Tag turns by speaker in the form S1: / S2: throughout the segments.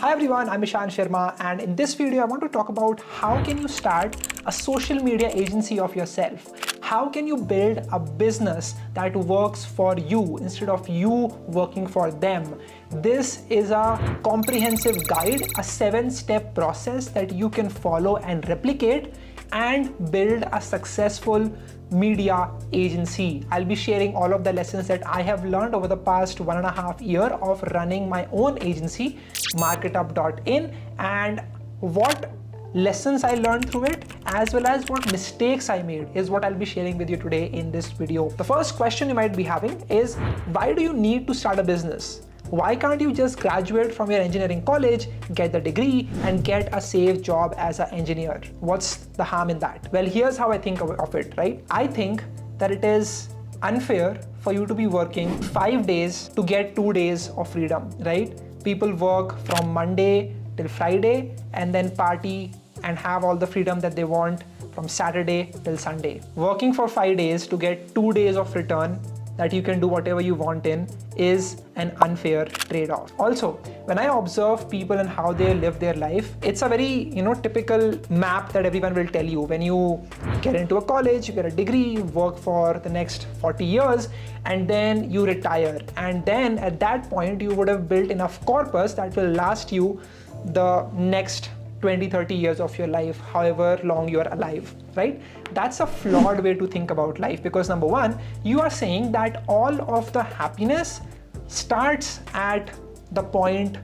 S1: Hi everyone, I'm Ishan Sharma, and in this video I want to talk about how can you start a social media agency of yourself. How can you build a business that works for you instead of you working for them? This is a comprehensive guide, a 7-step process that you can follow and replicate and build a successful media agency. I'll be sharing all of the lessons that I have learned over the past 1.5 years of running my own agency, marketup.in, and what lessons I learned through it, as well as what mistakes I made is what I'll be sharing with you today in this video. The first question you might be having is, why do you need to start a business? Why can't you just graduate from your engineering college, get the degree, and get a safe job as an engineer? What's the harm in that? Well, here's how I think of it, right? I think that it is unfair for you to be working 5 days to get 2 days of freedom, right? People work from Monday till Friday and then party and have all the freedom that they want from Saturday till Sunday. Working for 5 days to get 2 days of return that you can do whatever you want in is an unfair trade-off. Also, when I observe people and how they live their life, it's a very typical map that everyone will tell you. When you get into a college, you get a degree, you work for the next 40 years, and then you retire. And then at that point, you would have built enough corpus that will last you the next 20-30 years of your life, however long you are alive, right? That's a flawed way to think about life, because number one, you are saying that all of the happiness starts at the point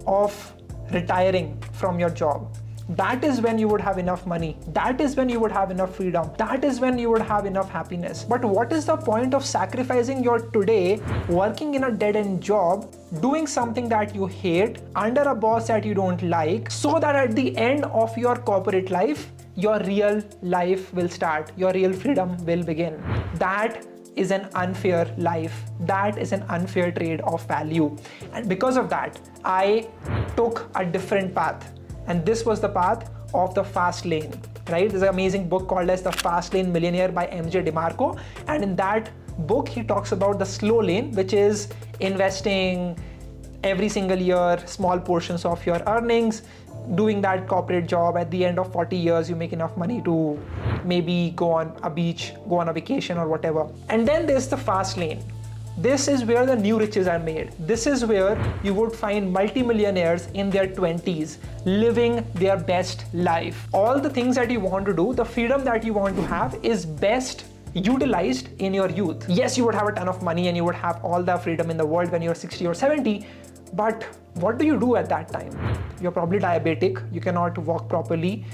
S1: of retiring from your job. That is when you would have enough money. That is when you would have enough freedom. That is when you would have enough happiness. But what is the point of sacrificing your today, working in a dead-end job, doing something that you hate, under a boss that you don't like, so that at the end of your corporate life, your real life will start, your real freedom will begin? That is an unfair life. That is an unfair trade of value. And because of that, I took a different path. And this was the path of the fast lane, right? There's an amazing book called as The Fast Lane Millionaire by MJ DeMarco. And in that book, he talks about the slow lane, which is investing every single year, small portions of your earnings, doing that corporate job. At the end of 40 years, you make enough money to maybe go on a beach, go on a vacation or whatever. And then there's the fast lane. This is where the new riches are made. This is where you would find multimillionaires in their 20s living their best life. All the things that you want to do, the freedom that you want to have, is best utilized in your youth. Yes, you would have a ton of money and you would have all the freedom in the world when you're 60 or 70, but what do you do at that time? You're probably diabetic, you cannot walk properly,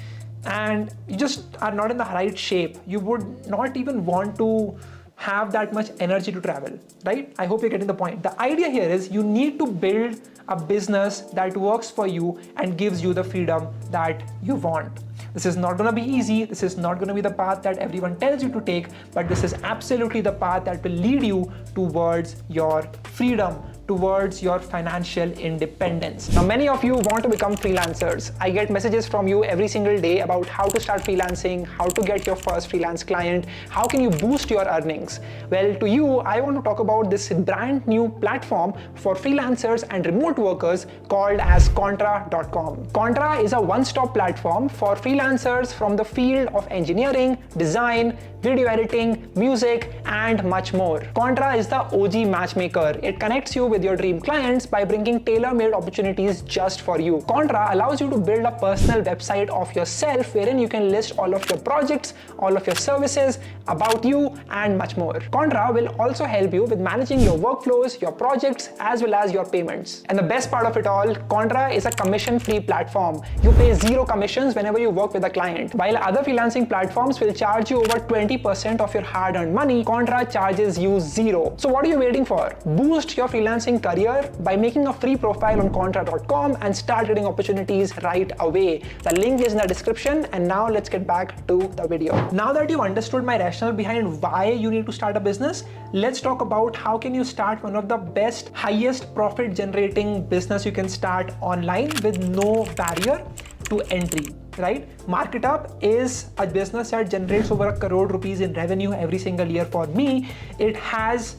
S1: and you just are not in the right shape. You would not even want to have that much energy to travel, right? I hope you're getting the point. The idea here is you need to build a business that works for you and gives you the freedom that you want. This is not gonna be easy. This is not gonna be the path that everyone tells you to take, but this is absolutely the path that will lead you towards your freedom, towards your financial independence. Now, many of you want to become freelancers. I get messages from you every single day about how to start freelancing, how to get your first freelance client, how can you boost your earnings. Well, to you, I want to talk about this brand new platform for freelancers and remote workers called as Contra.com. Contra is a one-stop platform for freelancers from the field of engineering, design, video editing, music, and much more. Contra is the OG matchmaker. It connects you with your dream clients by bringing tailor-made opportunities just for you. Contra allows you to build a personal website of yourself wherein you can list all of your projects, all of your services, about you, and much more. Contra will also help you with managing your workflows, your projects, as well as your payments. And the best part of it all, Contra is a commission-free platform. You pay 0 commissions whenever you work with a client. While other freelancing platforms will charge you over 20% of your hard-earned money, Contra charges you 0. So what are you waiting for? Boost your freelancing career by making a free profile on Contra.com and start getting opportunities right away. The link is in the description, and now let's get back to the video. Now that you've understood my rationale behind why you need to start a business, let's talk about how can you start one of the best, highest profit generating business you can start online with no barrier to entry. Right? Marketup is a business that generates over 1 crore rupees in revenue every single year for me. It has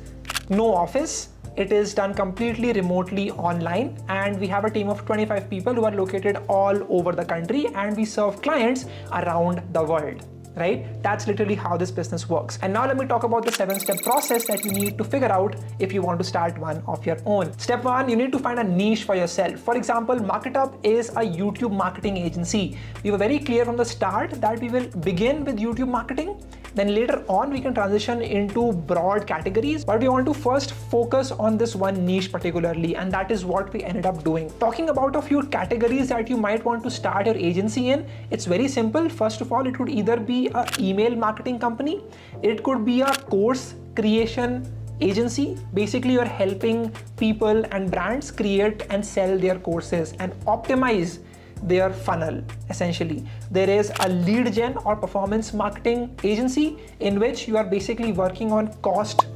S1: no office, It is done completely remotely online, and we have a team of 25 people who are located all over the country, and we serve clients around the world. Right? That's literally how this business works. And now let me talk about the 7-step process that you need to figure out if you want to start one of your own. Step 1, you need to find a niche for yourself. For example, MarketUp is a YouTube marketing agency. We were very clear from the start that we will begin with YouTube marketing. Then later on, we can transition into broad categories, but we want to first focus on this one niche particularly, and that is what we ended up doing. Talking about a few categories that you might want to start your agency in, it's very simple. First of all, it would either be an email marketing company, it could be a course creation agency. Basically, you're helping people and brands create and sell their courses and optimize their funnel. Essentially, there is a lead gen or performance marketing agency in which you are basically working on cost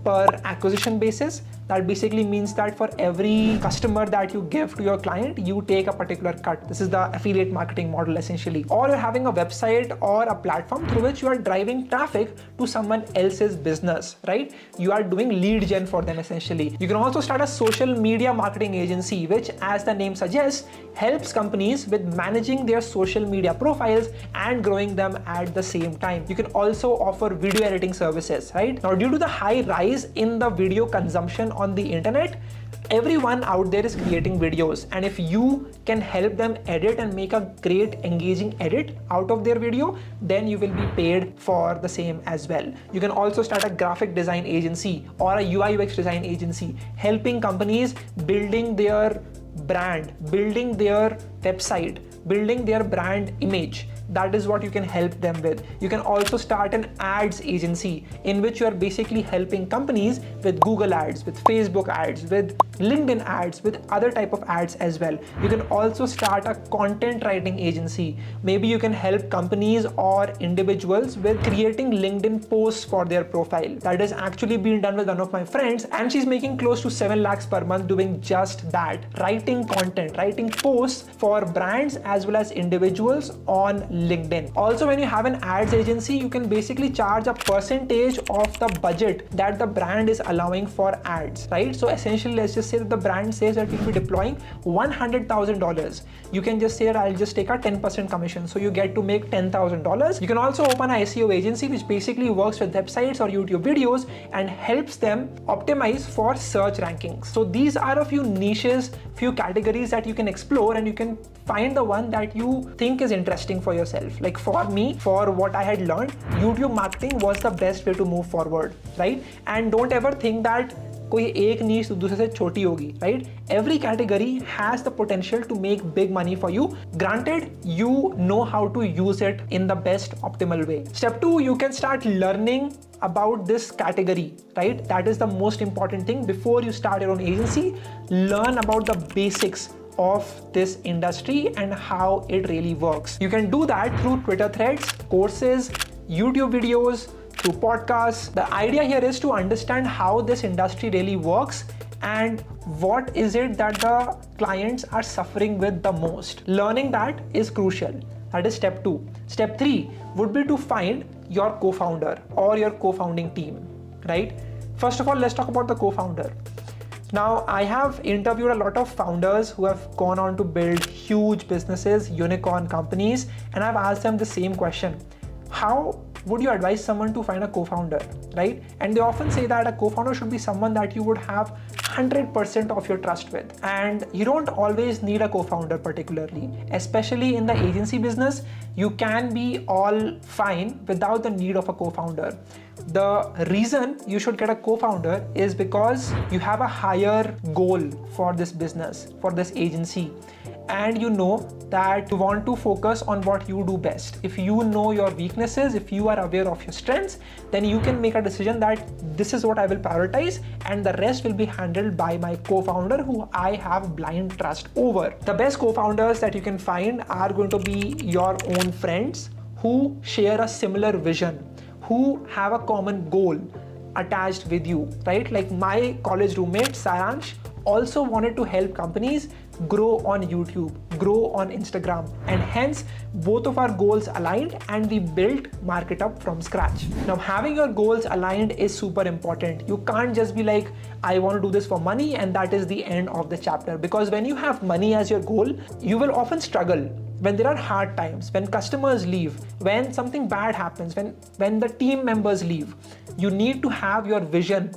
S1: per acquisition basis. That basically means that for every customer that you give to your client, you take a particular cut. This is the affiliate marketing model essentially. Or you're having a website or a platform through which you are driving traffic to someone else's business, right? You are doing lead gen for them essentially. You can also start a social media marketing agency, which, as the name suggests, helps companies with managing their social media profiles and growing them at the same time. You can also offer video editing services, right? Now, due to the high rise in the video consumption on the internet, everyone out there is creating videos, and if you can help them edit and make a great engaging edit out of their video, then you will be paid for the same as well. You can also start a graphic design agency or a UI UX design agency, helping companies building their brand, building their website, building their brand image. That is what you can help them with. You can also start an ads agency in which you are basically helping companies with Google ads, with Facebook ads, with LinkedIn ads, with other type of ads as well. You can also start a content writing agency. Maybe you can help companies or individuals with creating LinkedIn posts for their profile. That is actually being done with one of my friends, and she's making close to 7 lakhs per month doing just that, writing content, writing posts for brands as well as individuals on LinkedIn. Also, when you have an ads agency, you can basically charge a percentage of the budget that the brand is allowing for ads, right? So essentially, let's just say that the brand says that we'll be deploying $100,000. You can just say that I'll just take a 10% commission. So you get to make $10,000. You can also open an SEO agency, which basically works with websites or YouTube videos and helps them optimize for search rankings. So these are a few niches, few categories that you can explore, and you can find the one that you think is interesting for yourself. Like for me, for what I had learned, YouTube marketing was the best way to move forward, right? And don't ever think that कोई एक niche दूसरे से छोटी होगी, right? Every category has the potential to make big money for you. Granted, you know how to use it in the best optimal way. Step 2, you can start learning about this category, right? That is the most important thing. Before you start your own agency, learn about the basics of this industry and how it really works. You can do that through Twitter threads, courses, YouTube videos, through podcasts. The idea here is to understand how this industry really works and what is it that the clients are suffering with the most. Learning that is crucial. That is step 2. Step 3 would be to find your co-founder or your co-founding team, right? First of all, let's talk about the co-founder. Now, I have interviewed a lot of founders who have gone on to build huge businesses, unicorn companies, and I've asked them the same question. How would you advise someone to find a co-founder, right? And they often say that a co-founder should be someone that you would have 100% of your trust with. And you don't always need a co-founder particularly, especially in the agency business. You can be all fine without the need of a co-founder. The reason you should get a co-founder is because you have a higher goal for this business, for this agency. And you know that you want to focus on what you do best. If you know your weaknesses, if you are aware of your strengths, then you can make a decision that this is what I will prioritize and the rest will be handled by my co-founder who I have blind trust over. The best co-founders that you can find are going to be your own friends who share a similar vision, who have a common goal attached with you, right? Like my college roommate, Saransh, also wanted to help companies grow on YouTube, grow on Instagram, and hence both of our goals aligned and we built MarketUp from scratch. Now, having your goals aligned is super important. You can't just be like, I want to do this for money and that is the end of the chapter, because when you have money as your goal, you will often struggle when there are hard times, when customers leave, when something bad happens, when the team members leave. You need to have your vision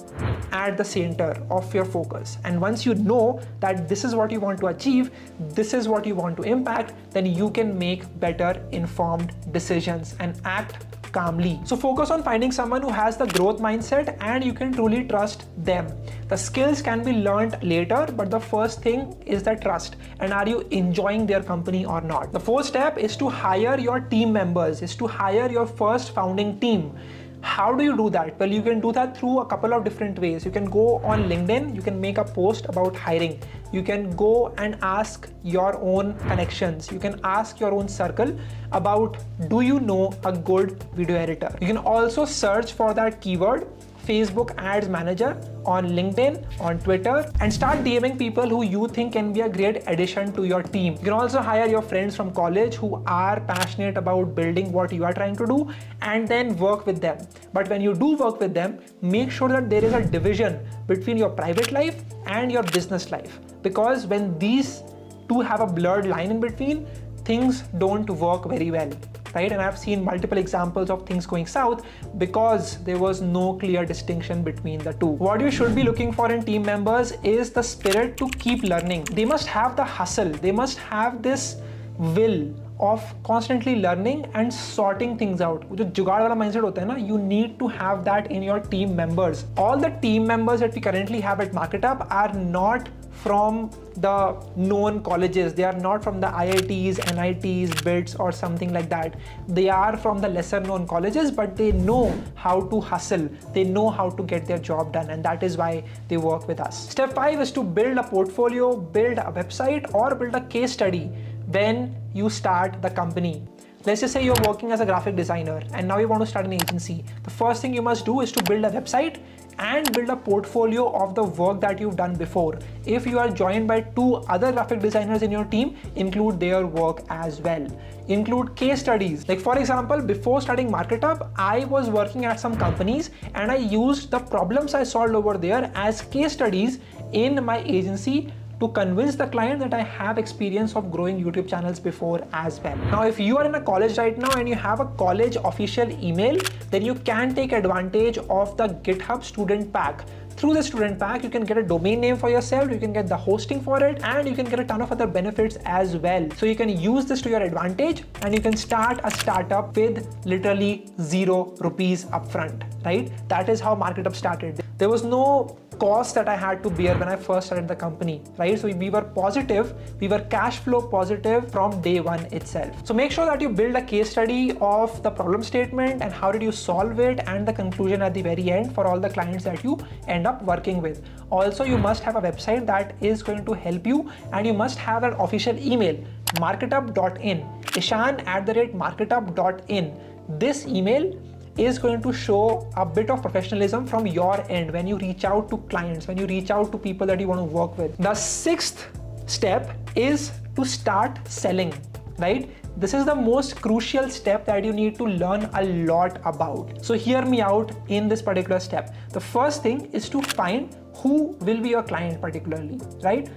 S1: at the center of your focus. And once you know that this is what you want to achieve, this is what you want to impact, then you can make better informed decisions and act calmly. So focus on finding someone who has the growth mindset and you can truly trust them. The skills can be learned later, but the first thing is the trust. And are you enjoying their company or not? The fourth step is to hire your team members, is to hire your first founding team. How do you do that? Well, you can do that through a couple of different ways. You can go on LinkedIn, you can make a post about hiring. You can go and ask your own connections. You can ask your own circle about, do you know a good video editor? You can also search for that keyword, Facebook Ads Manager, on LinkedIn, on Twitter, and start DMing people who you think can be a great addition to your team. You can also hire your friends from college who are passionate about building what you are trying to do and then work with them. But when you do work with them, make sure that there is a division between your private life and your business life. Because when these two have a blurred line in between, things don't work very well. Right? And I've seen multiple examples of things going south because there was no clear distinction between the two. What you should be looking for in team members is the spirit to keep learning. They must have the hustle. They must have this will of constantly learning and sorting things out. जो जुगाड़ वाला mindset होता है ना, you need to have that in your team members. All the team members that we currently have at MarketUp are not from the known colleges. They are not from the IITs, NITs, BITS or something like that. They are from the lesser known colleges, but they know how to hustle. They know how to get their job done, and that is why they work with us. Step 5 is to build a portfolio, build a website, or build a case study when you start the company. Let's just say you're working as a graphic designer and now you want to start an agency. The first thing you must do is to build a website and build a portfolio of the work that you've done before. If you are joined by 2 other graphic designers in your team, include their work as well. Include case studies. Like for example, before starting MarketUp, I was working at some companies and I used the problems I solved over there as case studies in my agency to convince the client that I have experience of growing YouTube channels before as well. Now, if you are in a college right now and you have a college official email, then you can take advantage of the GitHub student pack. Through the student pack, you can get a domain name for yourself, you can get the hosting for it, and you can get a ton of other benefits as well. So you can use this to your advantage and you can start a startup with literally 0 rupees upfront, right? That is how MarketUp started. There was no cost that I had to bear when I first started the company, right? So we were positive, we were cash flow positive from day one itself. So make sure that you build a case study of the problem statement and how did you solve it and the conclusion at the very end for all the clients that you end up working with. Also, you must have a website that is going to help you and you must have an official email, marketup.in, ishan@marketup.in. This email is going to show a bit of professionalism from your end when you reach out to clients, when you reach out to people that you want to work with. The 6th step is to start selling, right? This is the most crucial step that you need to learn a lot about. So hear me out in this particular step. The first thing is to find who will be your client particularly, right?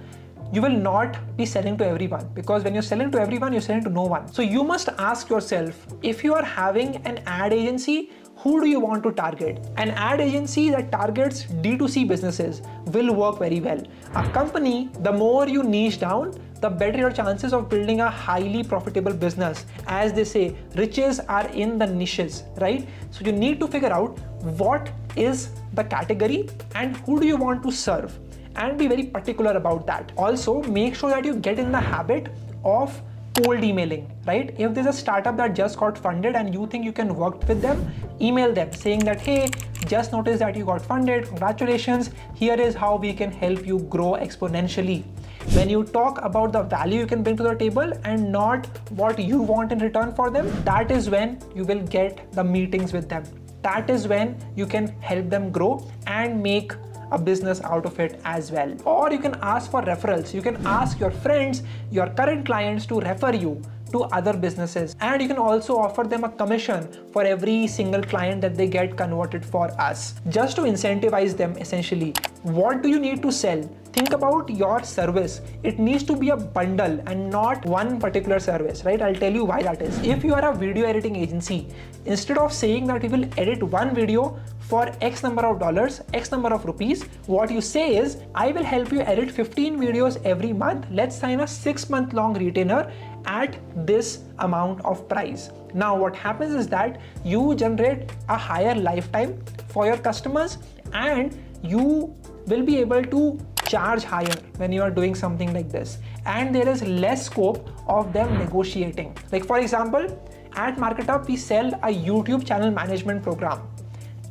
S1: You will not be selling to everyone because when you're selling to everyone, you're selling to no one. So you must ask yourself, if you are having an ad agency, who do you want to target? An ad agency that targets D2C businesses will work very well. A company, the more you niche down, the better your chances of building a highly profitable business. As they say, riches are in the niches, right? So you need to figure out what is the category and who do you want to serve, and be very particular about that. Also, make sure that you get in the habit of cold emailing, right? If there's a startup that just got funded and you think you can work with them, email them saying that, hey, just noticed that you got funded, congratulations, here is how we can help you grow exponentially. When you talk about the value you can bring to the table and not what you want in return for them, that is when you will get the meetings with them. That is when you can help them grow and make a business out of it as well. Or you can ask for referrals. You can ask your friends, your current clients to refer you to other businesses, and you can also offer them a commission for every single client that they get converted for us, just to incentivize them. Essentially, what do you need to sell? Think about your service. It needs to be a bundle and not one particular service, right? I'll tell you why that is. If you are a video editing agency, instead of saying that we will edit one video for X number of dollars, X number of rupees, what you say is, I will help you edit 15 videos every month. Let's sign a 6-month long retainer at this amount of price. Now what happens is that you generate a higher lifetime for your customers, and you will be able to charge higher when you are doing something like this, and there is less scope of them negotiating. Like for example, at MarketUp we sell a YouTube channel management program.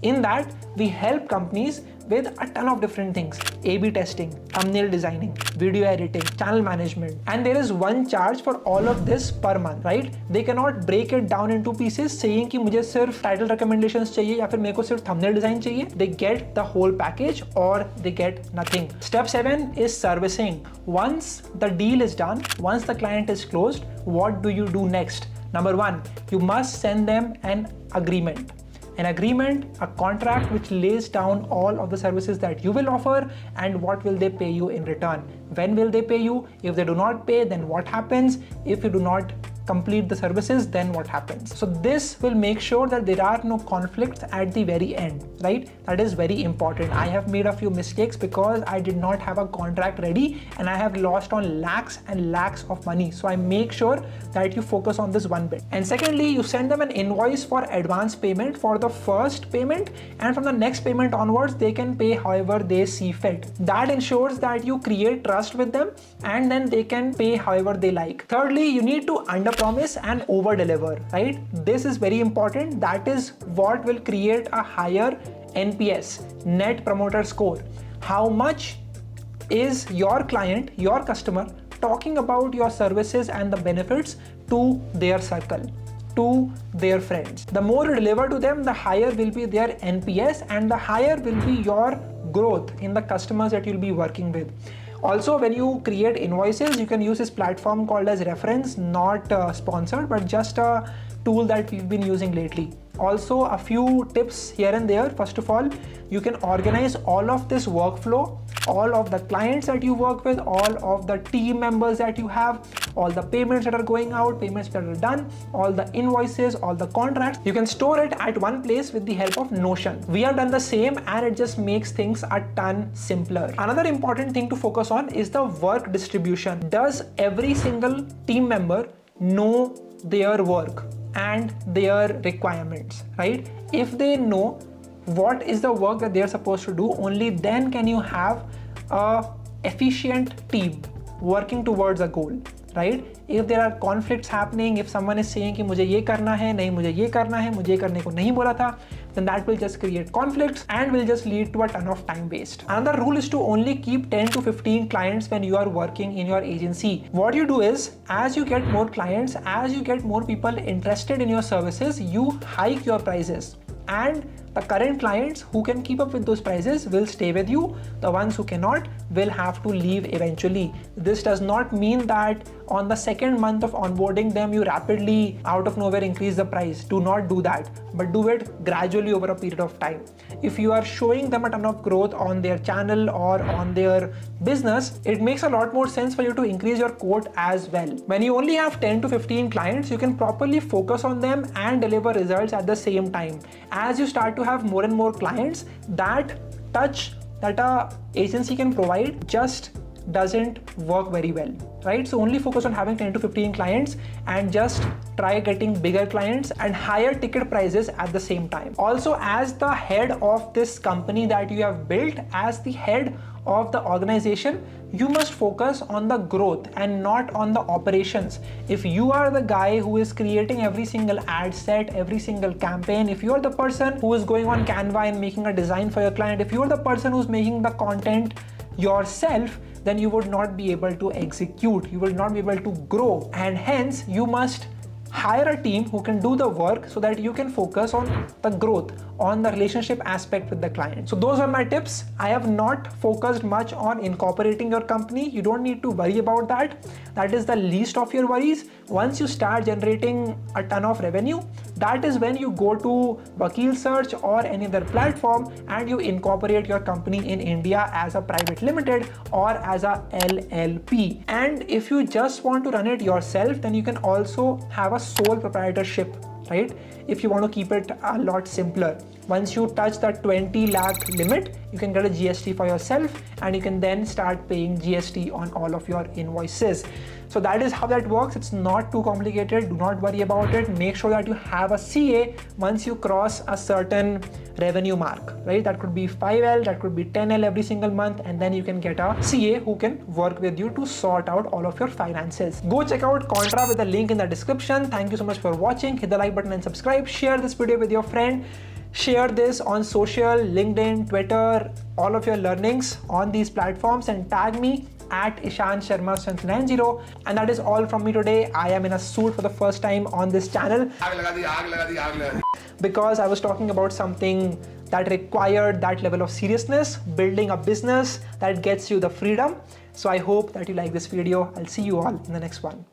S1: In that, we help companies with a ton of different things: A/B testing, thumbnail designing, video editing, channel management, and there is one charge for all of this per month, right? They cannot break it down into pieces saying कि मुझे सिर्फ title recommendations चाहिए या फिर मेरे को सिर्फ thumbnail design चाहिए. They get the whole package or they get nothing. Step 7 is servicing. Once the deal is done, once the client is closed, what do you do next? Number 1, you must send them an agreement. An agreement, a contract which lays down all of the services that you will offer and what will they pay you in return. When will they pay you? If they do not pay, then what happens? If you do not complete the services, then what happens? So this will make sure that there are no conflicts at the very end, right? That is very important. I have made a few mistakes because I did not have a contract ready and I have lost on lakhs and lakhs of money. So I make sure that you focus on this one bit. And secondly, you send them an invoice for advance payment for the first payment, and from the next payment onwards, they can pay however they see fit. That ensures that you create trust with them and then they can pay however they like. Thirdly, you need to promise and over deliver, right? This is very important. That is what will create a higher NPS, Net Promoter Score. How much is your client, your customer, talking about your services and the benefits to their circle, to their friends? The more you deliver to them, the higher will be their NPS and the higher will be your growth in the customers that you'll be working with. Also, when you create invoices, you can use this platform called as Reference, not sponsored, but just a tool that we've been using lately. Also, a few tips here and there. First of all, you can organize all of this workflow, all of the clients that you work with, all of the team members that you have, all the payments that are going out, payments that are done, all the invoices, all the contracts. You can store it at one place with the help of Notion. We have done the same and it just makes things a ton simpler. Another important thing to focus on is the work distribution. Does every single team member know their work and their requirements, right? If they know what is the work that they're supposed to do, only then can you have a efficient team working towards a goal, right? If there are conflicts happening, if someone is saying कि मुझे ये करना है, नहीं मुझे ये करना है, मुझे ये करने को नहीं बोला था, then that will just create conflicts and will just lead to a ton of time waste. Another rule is to only keep 10 to 15 clients when you are working in your agency. What you do is, as you get more clients, as you get more people interested in your services, you hike your prices, and the current clients who can keep up with those prices will stay with you. The ones who cannot will have to leave eventually. This does not mean that on the second month of onboarding them, you rapidly out of nowhere increase the price. Do not do that, but do it gradually over a period of time. If you are showing them a ton of growth on their channel or on their business, it makes a lot more sense for you to increase your quote as well. When you only have 10 to 15 clients, you can properly focus on them and deliver results at the same time. As you start to have more and more clients, that touch that a agency can provide just doesn't work very well, right? So only focus on having 10 to 15 clients and just try getting bigger clients and higher ticket prices at the same time. Also, as the head of this company that you have built, as the head of the organization, you must focus on the growth and not on the operations. If you are the guy who is creating every single ad set, every single campaign, if you are the person who is going on Canva and making a design for your client, if you are the person who's making the content yourself, then you would not be able to execute, you will not be able to grow, and hence you must hire a team who can do the work so that you can focus on the growth, on the relationship aspect with the client. So those are my tips. I have not focused much on incorporating your company. You don't need to worry about that. That is the least of your worries. Once you start generating a ton of revenue, that is when you go to Vakil Search or any other platform and you incorporate your company in India as a private limited or as a LLP. And if you just want to run it yourself, then you can also have a sole proprietorship, right? If you want to keep it a lot simpler. Once you touch that 20 lakh limit, you can get a GST for yourself and you can then start paying GST on all of your invoices. So that is how that works. It's not too complicated. Do not worry about it. Make sure that you have a CA once you cross a certain revenue mark, right? That could be 5L, that could be 10L every single month, and then you can get a CA who can work with you to sort out all of your finances. Go check out Contra with the link in the description. Thank you so much for watching. Hit the like button and subscribe. Share this video with your friend. Share this on social, LinkedIn, Twitter, all of your learnings on these platforms, and tag me at Ishan Sharma Strength 90. And that is all from me today. I am in a suit for the first time on this channel because I was talking about something that required that level of seriousness, building a business that gets you the freedom. So I hope that you like this video. I'll see you all in the next one.